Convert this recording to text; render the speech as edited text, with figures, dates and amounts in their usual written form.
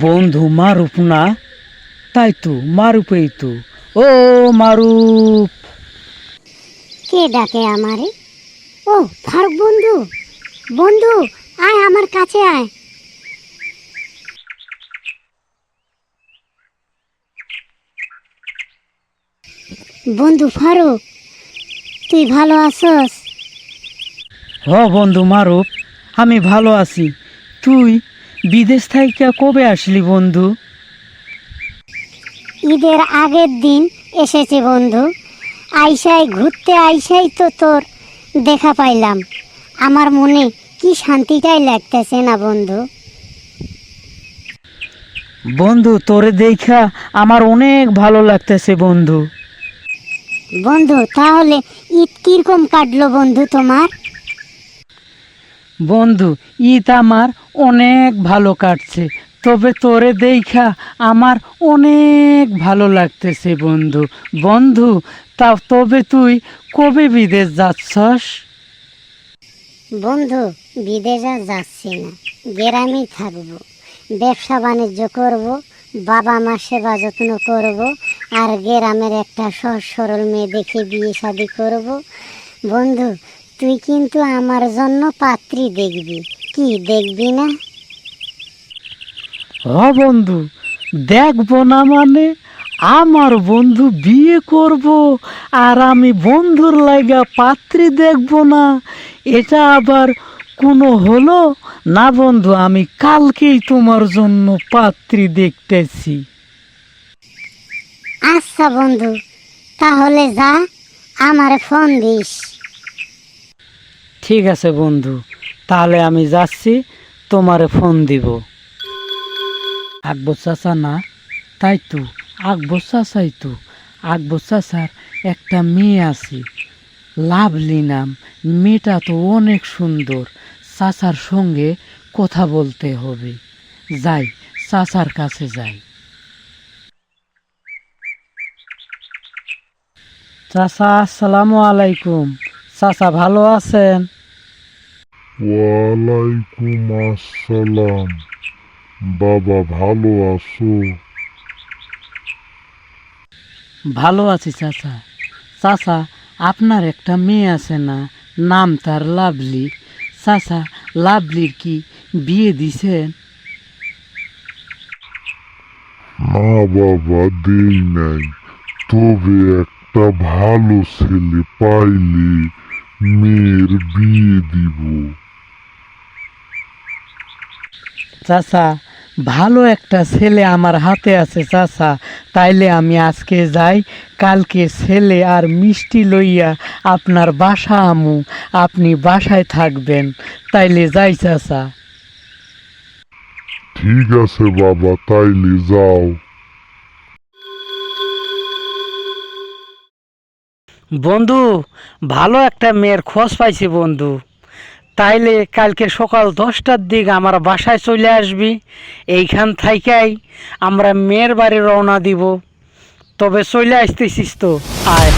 বন্ধু মারুপ না? তাই তো মারুপেই তো। ও মারুপ! কে ডাকে আমারে? ও ফারুক বন্ধু, বন্ধু আয় আমার কাছে আয়। বন্ধু ফারুক, তুই ভালো আছস? হ বন্ধু মারুপ, আমি ভালো আছি। তুই বিদেশ থেকে কবে আসলি বন্ধু? ঈদের আগের দিন এসেছে বন্ধু। আইসাই ঘুরতে আইসাই তো তোর দেখা পাইলাম। আমার মনে কি শান্তিটাই লাগতেছে না বন্ধু। বন্ধু তোরে দেখা আমার অনেক ভালো লাগতেছে বন্ধু। বন্ধু তাহলে ঈদ কিরকম কাটলো বন্ধু তোমার? বন্ধু ঈদ আমার অনেক ভালো কাটছে, তবে তোরে দেখা আমার অনেক ভালো লাগতেছে বন্ধু। বন্ধু তবে তুই কবে বিদেশ যাচ্ছস? বন্ধু বিদেশ আর যাচ্ছি না, গ্রামেই থাকবো। ব্যবসা বাণিজ্য করব, বাবা মা সেবা যত্ন করব, আর গ্রামের একটা সহজ সরল মেয়ে দেখে বিয়ে শাদি করব। বন্ধু তুই কিন্তু আমার জন্য পাত্রী দেখবি, কি দেখবি না? বন্ধু দেখবো না মানে? আমার বন্ধু বিয়ে করব আর আমি বন্ধুর লাগা পাত্রী দেখবো না? এটা আবার কোনো হলো না বন্ধু? আমি কালকেই তোমার জন্য পাত্রী দেখতেছি। আচ্ছা বন্ধু, তাহলে যা, আমার ফোন দিস। ঠিক আছে বন্ধু, তাহলে আমি যাচ্ছি, তোমারে ফোন দিব। আকবর চাচা না? তাই তো, আকবর চাচাই তো। আকবর চাচার একটা মেয়ে আছে, লাভলি নাম। মেয়েটা তো অনেক সুন্দর। চাচার সঙ্গে কথা বলতে হবে। যাই, চাচার কাছে যাই। চাচা আসসালামু আলাইকুম। চাচা ভালো আছেন? ওয়ালাইকুম আসসালাম। বাবা ভালো আছো? ভালো আছি চাচা। চাচা আপনার একটা মেয়ে আছে না, নাম তার লাভলি? চাচা লাভলির কি বিয়ে দিছেন? না বাবা, দেই নাই, তবে একটা ভালো ছেলে পাইলে মেয়ের বিয়ে দিব। চাচা ভালো একটা ছেলে আমার হাতে আছে চাচা, তাইলে আমি আজকে যাই, কালকে ছেলে আর মিষ্টি লইয়া আপনার বাসা আমু, আপনি বাসায় থাকবেন। তাইলে যাই চাচা। ঠিক আছে বাবা, তাইলে যাও। বন্ধু ভালো একটা মেয়ের খোঁজ পাইছি বন্ধু। তাইলে কালকে সকাল 10টার দিকে আমার বাসায় চলে আসবি। এইখান থাইকাই আমরা মেয়ের বাড়ি রওনা দিব। তবে চলে আসতেছিস তো? আয়।